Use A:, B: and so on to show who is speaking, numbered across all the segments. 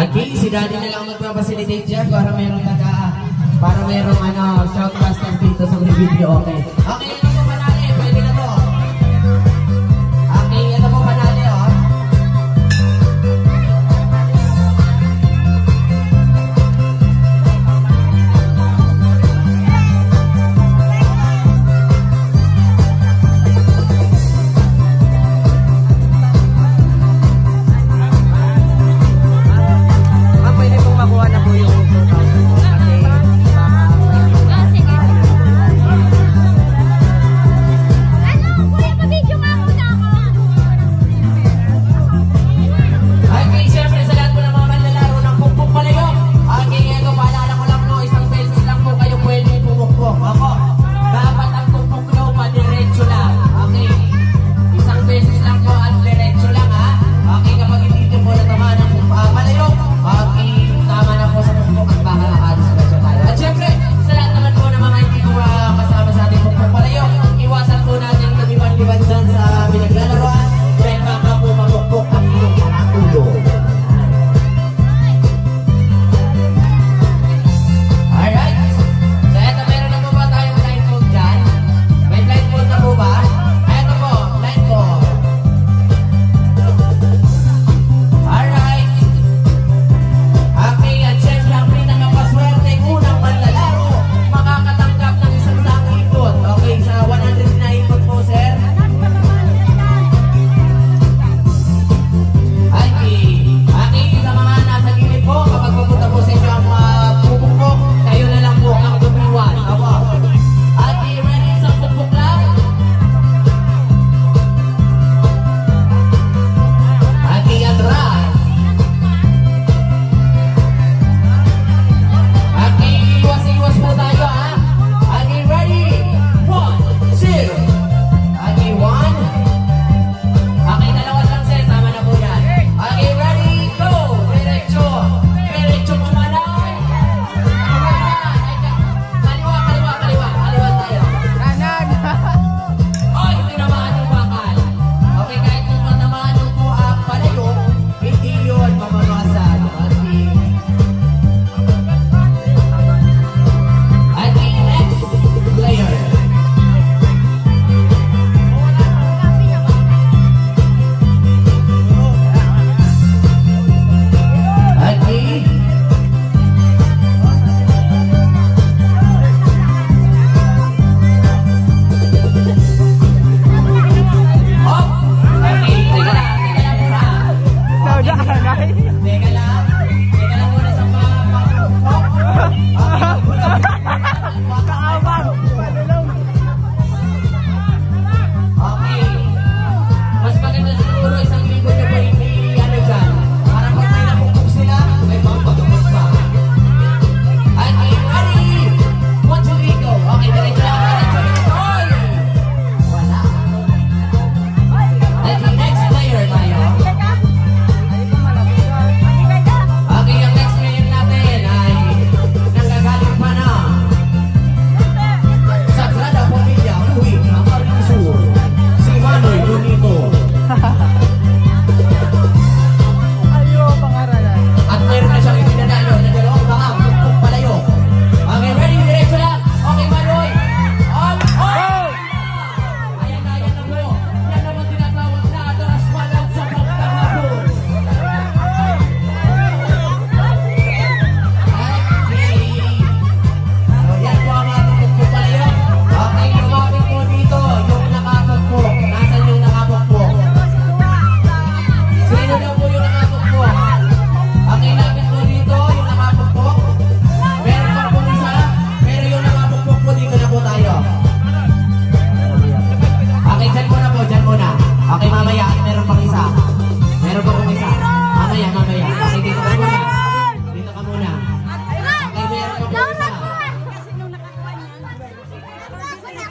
A: Okay, si Daddy na lang magpa-facilitate dyan para merong shoutcasters dito sa video. Okay. Okay, ito po panali. Pwede na to. Okay, ito po panali, oh.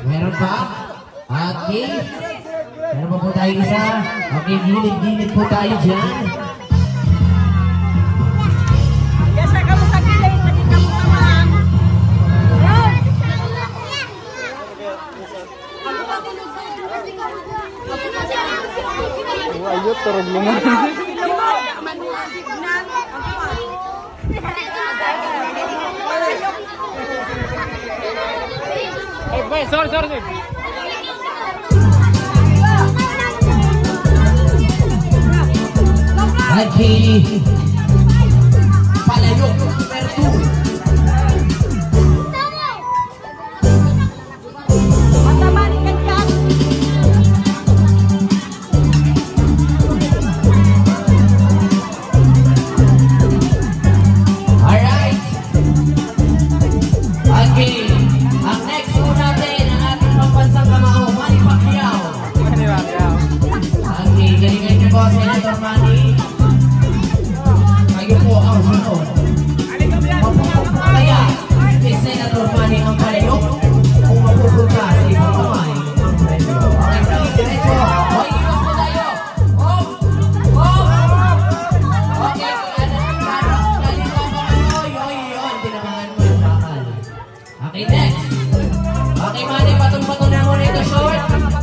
B: Meron pa? Okay. Meron pa po tayo isa. Okay, gilid-gilid po tayo dyan.
C: Yes, kamu sa gilid. Pati kamu naman.
D: Ayot, turog lungan. Eh, sorry.
B: Aki Palayo Pertu. Alright. Aki, ang next po natin ang ating pambansang kamao, Manny Pacquiao. Aki, galingan niyo po, Senator Manny. Kayo po ang sunod. Kaya, kay Senator Manny ang palayo kung mapupunta sa ibang kamay. Okay, diretso. Okay, ikot po tayo. Oh! Okay, tinabangan mo yung bakal. Okay, next. Okay, Manny, patong-patong na muna ito short.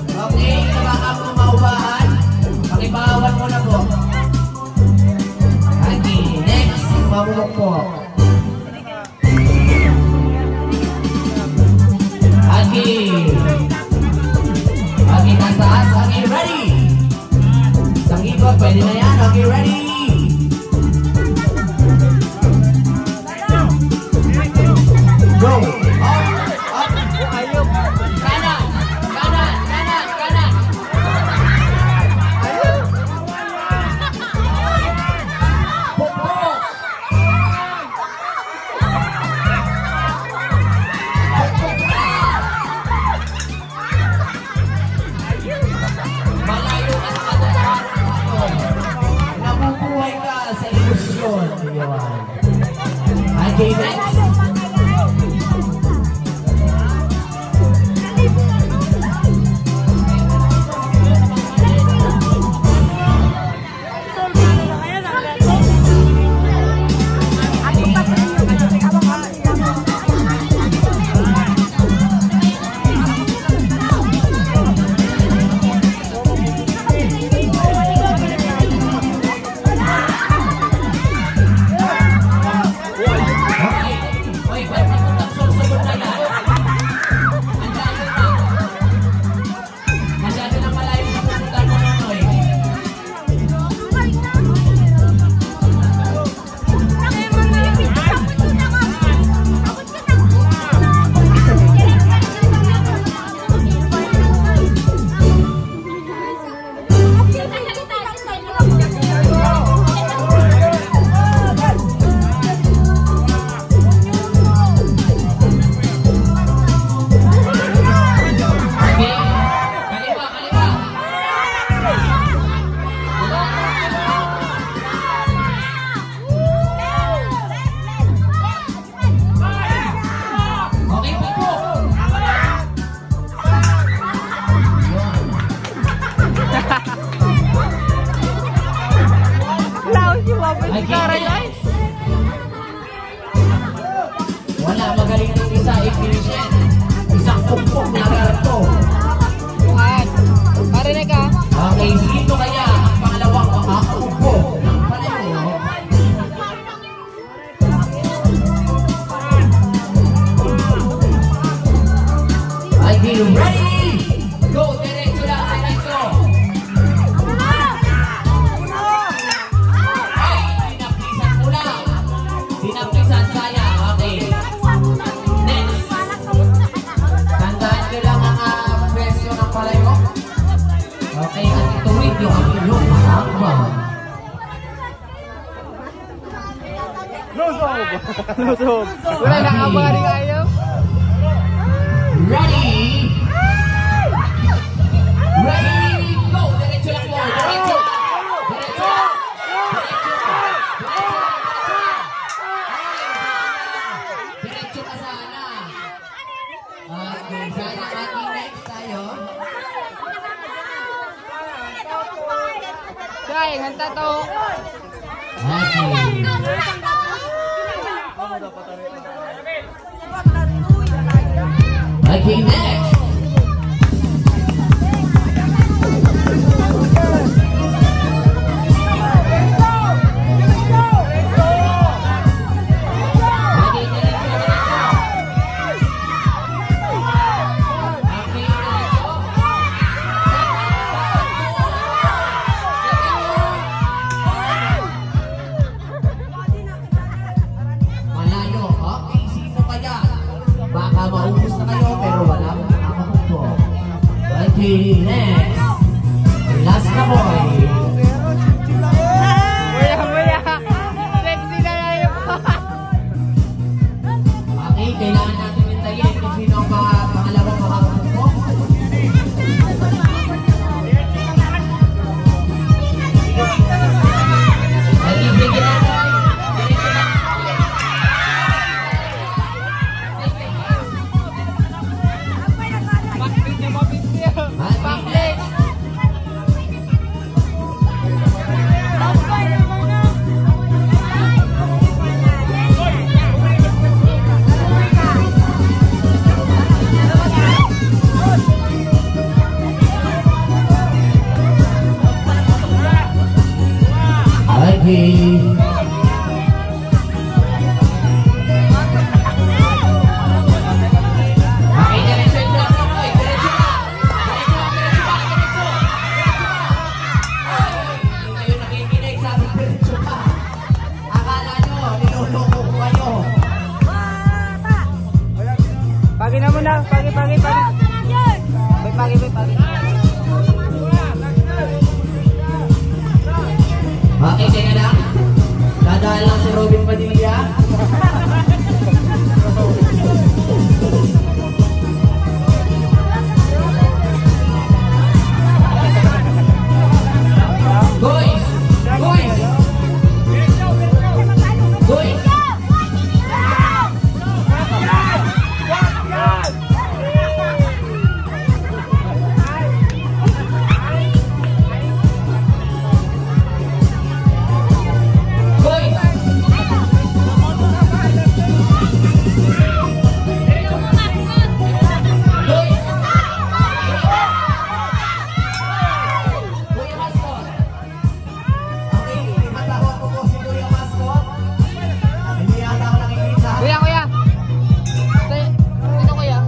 B: Okay, baka mo maubahan. Pakibawan mo na po. Okay, next. Mabulok po. Okay, taas. Okay, ready. Isang ikot, pwede na yan. Okay, ready. Go. Up. Kanan. Pukpuk. Malayo ka sa katotohanan. Nabubuhay ka sa ilusyon. Okay, next. Wala magaling ng isa, i-finishit. Isang pukpok na garto.
D: Parinig ka?
B: Okay, sino kaya ang pangalawang makakupok ng palayo? Are you ready? Go, diretso lang, diretso. Ay, dinaplisan mo lang. Dinaplisan, sayang. Okay. Next. Tandaan nyo lang ang presyo ng palayo. Okay, at ituwid yung inyong hakbang.
D: Lusog. Wala na abang rin kayo.
B: Ready? Ready? Go! Diretso lang mo! Diretso! Diretso! Diretso ka sana! Okay, sana ating next tayo.
D: Sayang, hanta to.
B: Okay, next.
A: Okay.
B: Okay, diretso yung drum roll, boy. Diretso ka. Diretso ka, diretso ka, diretso. Hindi kayo nakikinig, sabi diretso ka. Akala nyo, niloloko ko kayo.
D: Pagi na muna. Pagi. Pagi.
B: Okay, kaya lang. Dadaan lang si Robin Padilla. Boys! Boys! Boys! Boys! Boys! Kuya Mascot. Okay, matawag ko po si Kuya Mascot. Hindi yata ako nakikita.
D: Kuya. Ito kuya.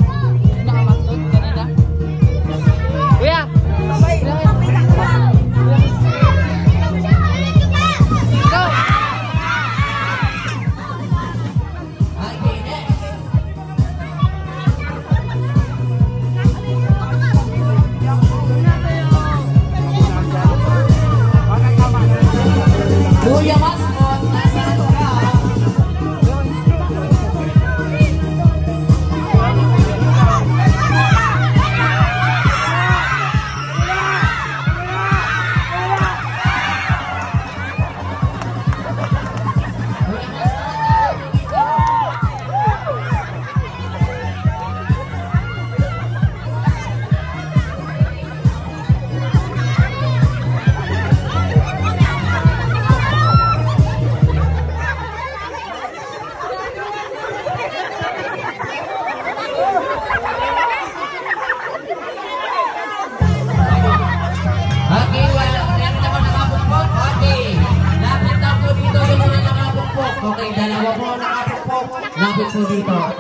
D: Nakamaktot kanina. Kuya. Go.
B: Okay, next. Kuya Mascot, nasaan ka? Okay, wala. Meron naman nakapukpok. Okay. Lapit na po dito yung mga nakapukpok. Okay, dalawa po nakapukpok. Lapit po dito.